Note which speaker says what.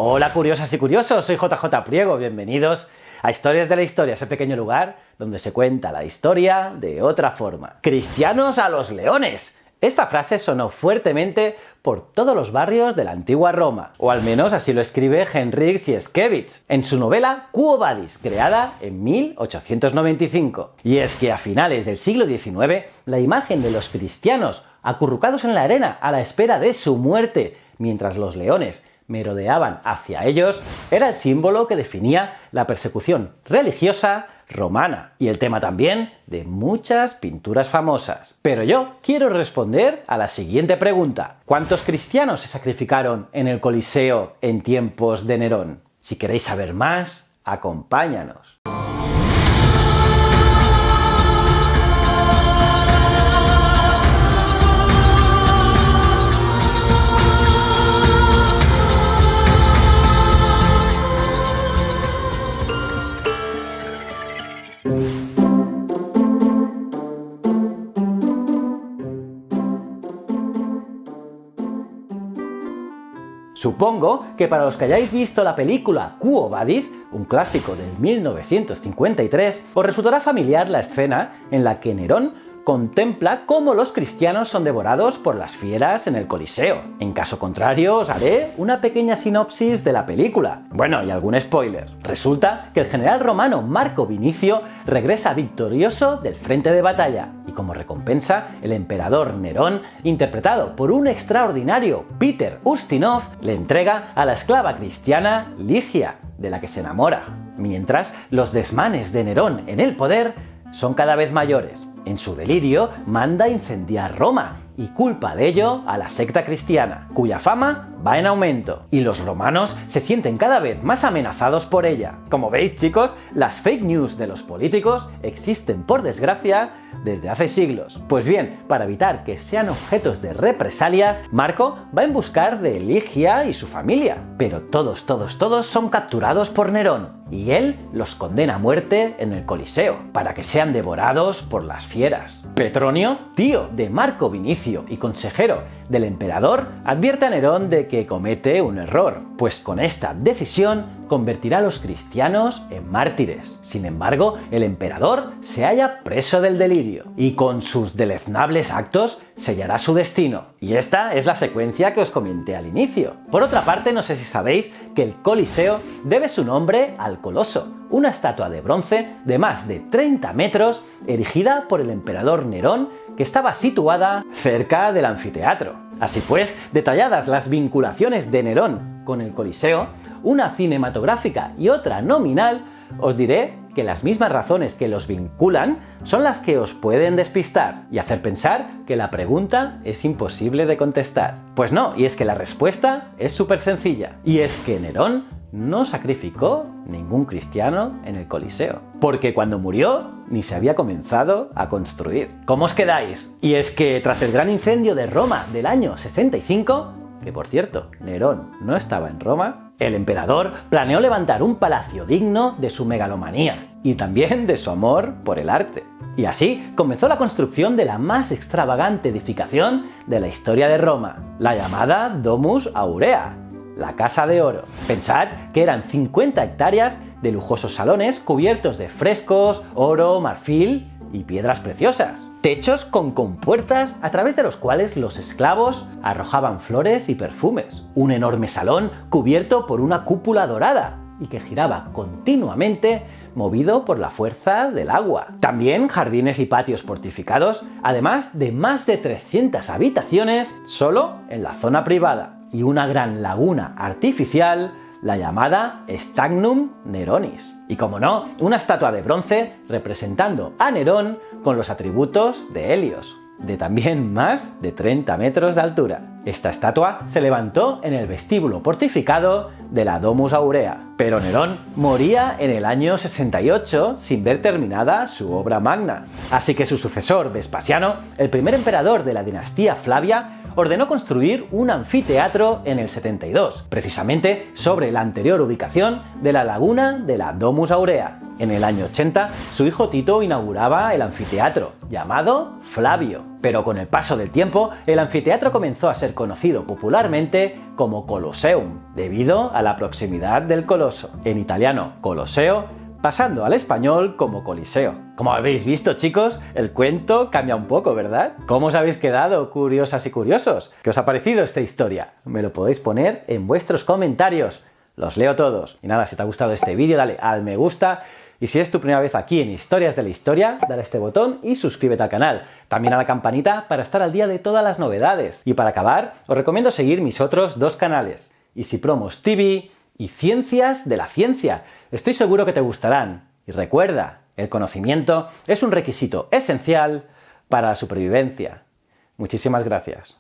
Speaker 1: Hola curiosas y curiosos, soy JJ Priego, bienvenidos a Historias de la Historia, ese pequeño lugar donde se cuenta la historia de otra forma. ¡Cristianos a los leones! Esta frase sonó fuertemente por todos los barrios de la antigua Roma, o al menos así lo escribe Henryk Sienkiewicz en su novela Quo Vadis, creada en 1895. Y es que a finales del siglo XIX, la imagen de los cristianos acurrucados en la arena a la espera de su muerte, mientras los leones merodeaban hacia ellos, era el símbolo que definía la persecución religiosa romana y el tema también de muchas pinturas famosas. Pero yo quiero responder a la siguiente pregunta: ¿cuántos cristianos se sacrificaron en el Coliseo en tiempos de Nerón? Si queréis saber más, acompáñanos. Supongo que para los que hayáis visto la película Quo Vadis, un clásico del 1953, os resultará familiar la escena en la que Nerón contempla cómo los cristianos son devorados por las fieras en el Coliseo. En caso contrario, os haré una pequeña sinopsis de la película. Bueno, y algún spoiler. Resulta que el general romano Marco Vinicio regresa victorioso del frente de batalla, y como recompensa, el emperador Nerón, interpretado por un extraordinario Peter Ustinov, le entrega a la esclava cristiana Ligia, de la que se enamora. Mientras, los desmanes de Nerón en el poder son cada vez mayores. En su delirio, manda incendiar Roma y culpa de ello a la secta cristiana, cuya fama va en aumento, y los romanos se sienten cada vez más amenazados por ella. Como veis, chicos, las fake news de los políticos existen, por desgracia, desde hace siglos. Pues bien, para evitar que sean objetos de represalias, Marco va en busca de Ligia y su familia, pero todos son capturados por Nerón, y él los condena a muerte en el Coliseo, para que sean devorados por las fieras. Petronio, tío de Marco Vinicio y consejero del emperador, advierte a Nerón de que comete un error, pues con esta decisión convertirá a los cristianos en mártires. Sin embargo, el emperador se halla preso del delirio y con sus deleznables actos sellará su destino. Y esta es la secuencia que os comenté al inicio. Por otra parte, no sé si sabéis que el Coliseo debe su nombre al Coloso, una estatua de bronce de más de 30 metros erigida por el emperador Nerón, que estaba situada cerca del anfiteatro. Así pues, detalladas las vinculaciones de Nerón con el Coliseo, una cinematográfica y otra nominal, os diré que las mismas razones que los vinculan son las que os pueden despistar y hacer pensar que la pregunta es imposible de contestar. Pues no, y es que la respuesta es súper sencilla, y es que Nerón no sacrificó ningún cristiano en el Coliseo, porque cuando murió ni se había comenzado a construir. ¿Cómo os quedáis? Y es que tras el gran incendio de Roma del año 65, que por cierto, Nerón no estaba en Roma, el emperador planeó levantar un palacio digno de su megalomanía y también de su amor por el arte. Y así comenzó la construcción de la más extravagante edificación de la historia de Roma, la llamada Domus Aurea, la Casa de Oro. Pensad que eran 50 hectáreas de lujosos salones cubiertos de frescos, oro, marfil y piedras preciosas. Techos con compuertas a través de los cuales los esclavos arrojaban flores y perfumes. Un enorme salón cubierto por una cúpula dorada y que giraba continuamente, movido por la fuerza del agua. También jardines y patios fortificados, además de más de 300 habitaciones solo en la zona privada, y una gran laguna artificial, la llamada Stagnum Neronis. Y como no, una estatua de bronce representando a Nerón con los atributos de Helios, de también más de 30 metros de altura. Esta estatua se levantó en el vestíbulo fortificado de la Domus Aurea, pero Nerón moría en el año 68 sin ver terminada su obra magna. Así que su sucesor, Vespasiano, el primer emperador de la dinastía Flavia, ordenó construir un anfiteatro en el 72, precisamente sobre la anterior ubicación de la laguna de la Domus Aurea. En el año 80, su hijo Tito inauguraba el anfiteatro, llamado Flavio. Pero con el paso del tiempo, el anfiteatro comenzó a ser conocido popularmente como Colosseum, debido a la proximidad del coloso, en italiano Colosseo, pasando al español como Coliseo. Como habéis visto, chicos, el cuento cambia un poco, ¿verdad? ¿Cómo os habéis quedado, curiosas y curiosos? ¿Qué os ha parecido esta historia? Me lo podéis poner en vuestros comentarios. Los leo todos. Y nada, si te ha gustado este vídeo, dale al me gusta. Y si es tu primera vez aquí en Historias de la Historia, dale a este botón y suscríbete al canal. También a la campanita para estar al día de todas las novedades. Y para acabar, os recomiendo seguir mis otros dos canales, Easy Promos TV y Ciencias de la Ciencia. Estoy seguro que te gustarán. Y recuerda, el conocimiento es un requisito esencial para la supervivencia. Muchísimas gracias.